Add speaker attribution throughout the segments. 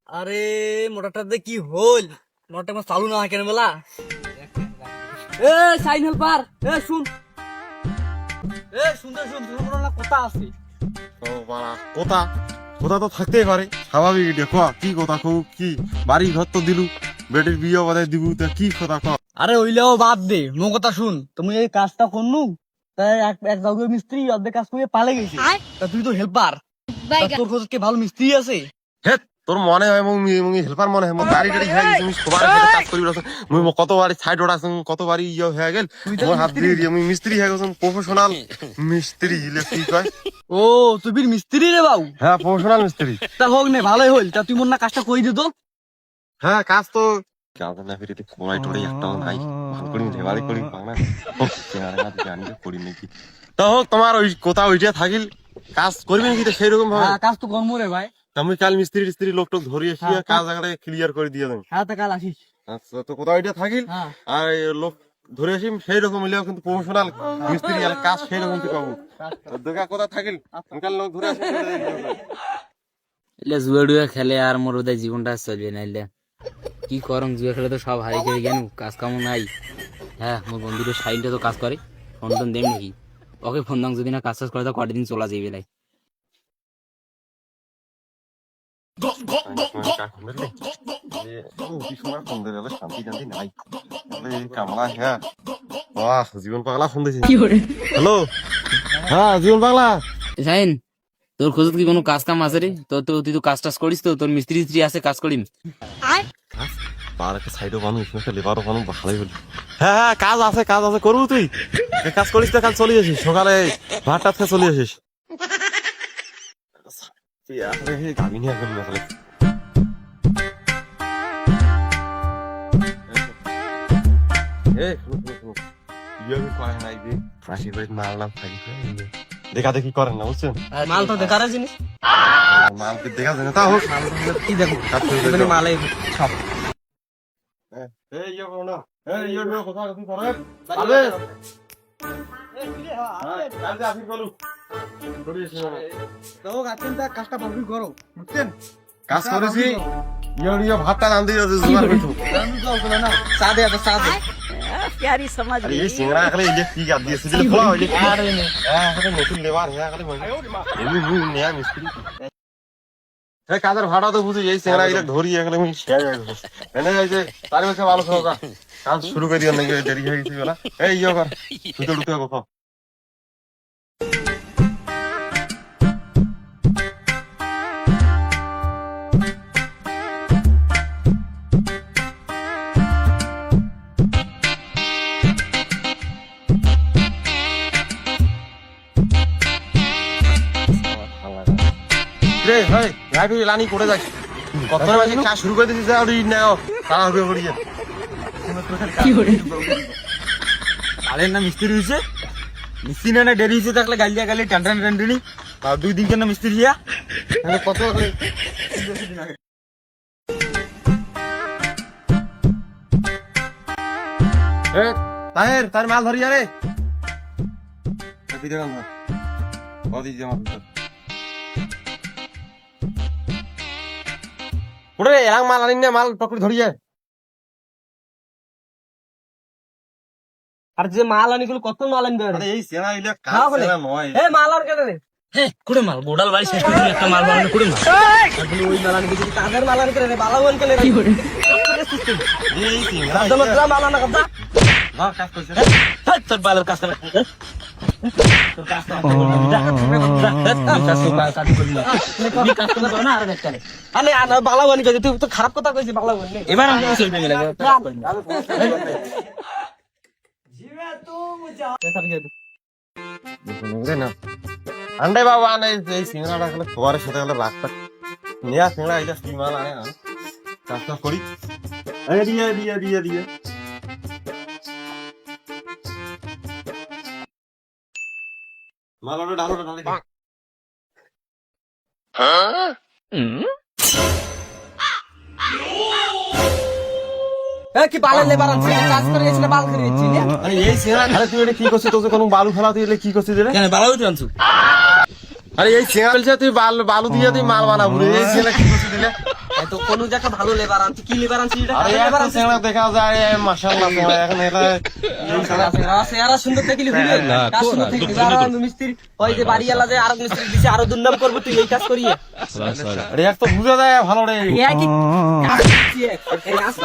Speaker 1: আরে মোটরটা কি হল মোটরটা আমার চালু না কেন বেলা এ সাইন হেল্পার এ শুন শুনতে শুন কথা আছে
Speaker 2: কথা কথা তো থাকতেই পারে স্বাভাবিক দেখো কি কথা কও কি বাড়ি ঘর তো দিলু বেটির বিয়ে বাদায় দিব তা কি কথা কও
Speaker 1: আরে ওইলেও বাদ দে মো কথা শুন তুমি এই কাজটা করনু তাই এক জায়গায় মিস্ত্রি অর্ধেক কাজ করে পালে গেছে তা তুই তো হেল্পার তোর খোঁজ কে ভালো মিস্ত্রি আছে
Speaker 2: হে তোর মনে হয় মুই হেল্পার মনে হয় মো গাড়ি গাড়ি হয়ে গেছে মুই সবার সাথে কাজ করি মুই কত বাড়ি সাইড ওড়াছ কত বাড়ি ইয়ে হয়ে গেল মোর হাত দিয়ে মুই মিস্ত্রি হয়ে গেছ প্রফেশনাল মিস্ত্রি ইলেকট্রিক হয়
Speaker 1: ও তুই বীর মিস্ত্রি রে বাবু
Speaker 2: হ্যাঁ প্রফেশনাল মিস্ত্রি
Speaker 1: তা হোক নে ভালোই হল তা তুই মোর না কাজটা কই দে তো
Speaker 2: হ্যাঁ কাজ তো কাজ না ফিরে কোলাই টোড়ে একটাও নাই ভালো করি ঢেবাড়ি করি বাংলা চেহারা না জানি করি নাকি তা হোক তোমার ওই কথা ওইটা থাকিল কাজ করবে নাকি তো সেই রকম ভাবে
Speaker 1: কাজ তো কর্ম রে ভাই
Speaker 2: আমি কাল মিস্ত্রি লোক টোক ধরিয়ে এসে কাজ আগে ক্লিয়ার করে দিয়ে দেন
Speaker 1: হ্যাঁ তা কাল আসিস
Speaker 2: আচ্ছা তো কোথাও ওইটা থাকিল আর লোক ধরে আসি সেই রকম হইলেও কিন্তু প্রফেশনাল মিস্ত্রি আর কাজ সেই রকম তুই পাবো দেখা কথা থাকিল কাল লোক ধরে আসি
Speaker 3: এলে জুয়া ডুয়া খেলে আর মোর ওদের জীবনটা চলবে না এলে কি করম জুয়া খেলে তো সব হারিয়ে খেয়ে গেল কাজ কাম নাই হ্যাঁ মোর বন্ধুদের সাইনটা তো কাজ করে ফোন টোন দেন নাকি ওকে ফোন দাম যদি না কাজ কাজ করে তো কটা দিন চলা যাবে লাই
Speaker 2: জীবন পাগলা ফোন দিয়েছে হ্যালো হ্যাঁ জীবন পাগলা
Speaker 3: সাইন তোর খোঁজ কি কোনো কাজ কাম আছে রে তো তুই তো কাজ টাজ করিস তো তোর মিস্ত্রি আছে কাজ করিম
Speaker 2: তার একটা সাইডও বানু একটা লেবারও বানু ভালোই হল হ্যাঁ হ্যাঁ কাজ আছে করবো তুই কাজ করিস তো কাল চলে আসিস সকালে ভাতটা খেয়ে চলে আসিস গাবি নিয়ে একদম মেশালে দেখা দেখি করেন না বুঝছেন
Speaker 1: মাল তো দেখার জিনিস
Speaker 2: মাল দেখা যায় না তা হোক
Speaker 1: কি দেখো মালে সব কাজটা ভাবি করো বুঝছেন
Speaker 2: কাজ করেছি ভাতটা রান্ধি
Speaker 1: না চা দে চা দে
Speaker 4: प्यारी समझ
Speaker 2: अरे ये सिंगरा खाली इलेक्ट्रिक आ दिए सिजल खोला इलेक्ट्रिक अरे ने खाली নতুন লেবার হে খালি এমনি মুই নয়া মিস্ত্রি এ কাদের ভাড়া তো বুঝি এই সিংরা ইলে ধরি এখানে মুই শেয়ার যাইবো এনে এই যে তার মধ্যে ভালো সহকা কাজ শুরু করে দিও নাকি দেরি হয়ে গেছে বলা এই ইয়া কর তুই তো উঠে কথা রে ভাই ভাই লানি করে যাস কত মাঝে কাজ শুরু করে দিছিস আর নাও তারা হবে করিয়ে
Speaker 1: কি করে আরে না মিস্ত্রি হইছে মিস্ত্রি না দেরি হইছে থাকলে গালিয়া গালি টানটানি আর 2 দিন কেন মিস্ত্রি হিয়া কত
Speaker 2: এ তার মাল ধরি আরে ভিডিও না বদি জমা ওরে এরাং মাল আনিন না মাল পকড়ে ধরিয়ে
Speaker 1: আর যে মাল আনি গুলো কত মাল আনবে
Speaker 2: আরে এই সেনা ইলে কাজ সেনা নয়
Speaker 1: এ মাল আর কেন রে
Speaker 3: হে কুড়ে মাল গোডাল বাড়ি শেষ করে একটা মাল বানানো কুড়ে মাল
Speaker 1: আপনি ওই মাল আনি যদি কাদের মাল আনি করে বালাও আনি করে কি করে
Speaker 2: এই সিংরা
Speaker 1: একদম মাল আনা কথা
Speaker 2: না কাজ করছে
Speaker 3: তোর বালের কাজ করে তোর কাজ না আর একটা
Speaker 1: আরে আনা বালাও আনি করে তুই তো খারাপ কথা কইছিস বালাও আনি
Speaker 3: এবার আমি চলবে মিলে
Speaker 2: अंडे बाबा आने सिंगड़ा फुवारे साथे रास्ता नया सिंगड़ा आइला सीमाल आने रास्ता करी अरे दिया माल ऑर्डर डालो हां
Speaker 1: কি বালের লেবার আছে কাজ করে গেছিল বাল করে দিচ্ছি
Speaker 2: আরে এই চেহারা আরে তুই এটা কি করছিস তোকে কোনো বালু ফেলা তুই কি করছিস রে
Speaker 3: কেন বালাও তুই আনছু
Speaker 2: আরে এই চেহারা বলছে তুই বালু দিয়ে তুই মাল বানাবো রে এই চেহারা কি করছিস দিলে
Speaker 1: তো কোন একটা ভালো লেবার আনছি কি লেবার আনছি এটা
Speaker 2: আরে একটা চেহারা দেখা যায় মাশাআল্লাহ তোমার এখন এটা
Speaker 1: চেহারা সুন্দর দেখলি হইলো কাজ সুন্দর দেখলি আর মিস্ত্রি ওই যে বাড়িওয়ালা যে আর মিস্ত্রি দিছে আরো দুর্নাম করব তুই এই কাজ করিয়ে
Speaker 2: আরে এক তো বুঝা যায় ভালো রে
Speaker 1: এই কি কাজ করছি এই আস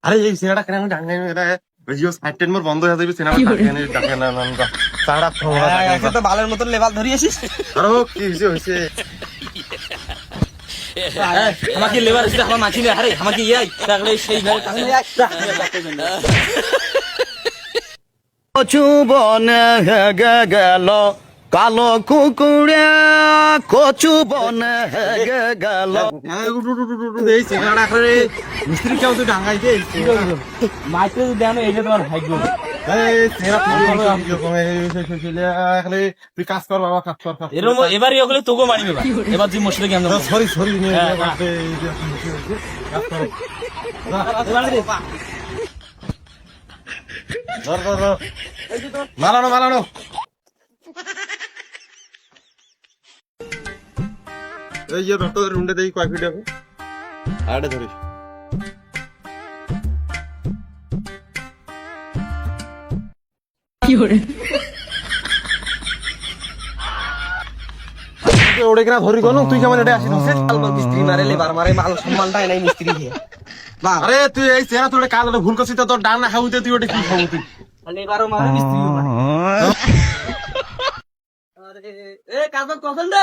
Speaker 2: আরে এই চেহারা কেন ডাঙ্গাই এটা ভিডিও সাইড টেন মোর বন্ধ হয়ে যাবে চেহারা ডাঙ্গাই না চাড়া ফোড়া
Speaker 1: তো ভালোর মতন লেবার ধরিয়েছিস
Speaker 2: আরে কি হইছে
Speaker 3: আমাকে লেবার এসে আমার মাছি না আরে আমাকে ইয়াই তাহলে সেই ভাবে
Speaker 5: কচু বনে হেগে গেল কালো কুকুরে কচু বনে হেগে গেল
Speaker 2: এই চেহারা করে মিস্ত্রি কেউ তো ডাঙ্গাই দে
Speaker 3: মাইতে যদি দেন এইটা তোমার ভাগ্য
Speaker 2: এই চেহারা এখন তুই কাজ কর বাবা কাজ কর
Speaker 3: এরকম এবারই ওগুলো তোকে মারিবে এবার তুই মশলা কেমন
Speaker 2: সরি সরি মালানো মালানো এই যে রক্ত রুন্ডে দেই কয় ফিট হবে আড়ে ধরিস ওড়ে কিনা ধরি কোন তুই কেমন এটা আসিস
Speaker 1: মিস্ত্রি মারে লেবার মারে মাল সম্মানটাই নাই মিস্ত্রি দিয়ে
Speaker 2: আরে তুই এই চেহারা তোর কাজ ভুল করছিস তো তোর ডান না খাবি তুই ওটা কি খাবো তুই
Speaker 1: লেবারও মারে মিস্ত্রি মারে আরে এ কাজ পছন্দ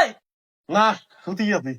Speaker 2: না সত্যি আপনি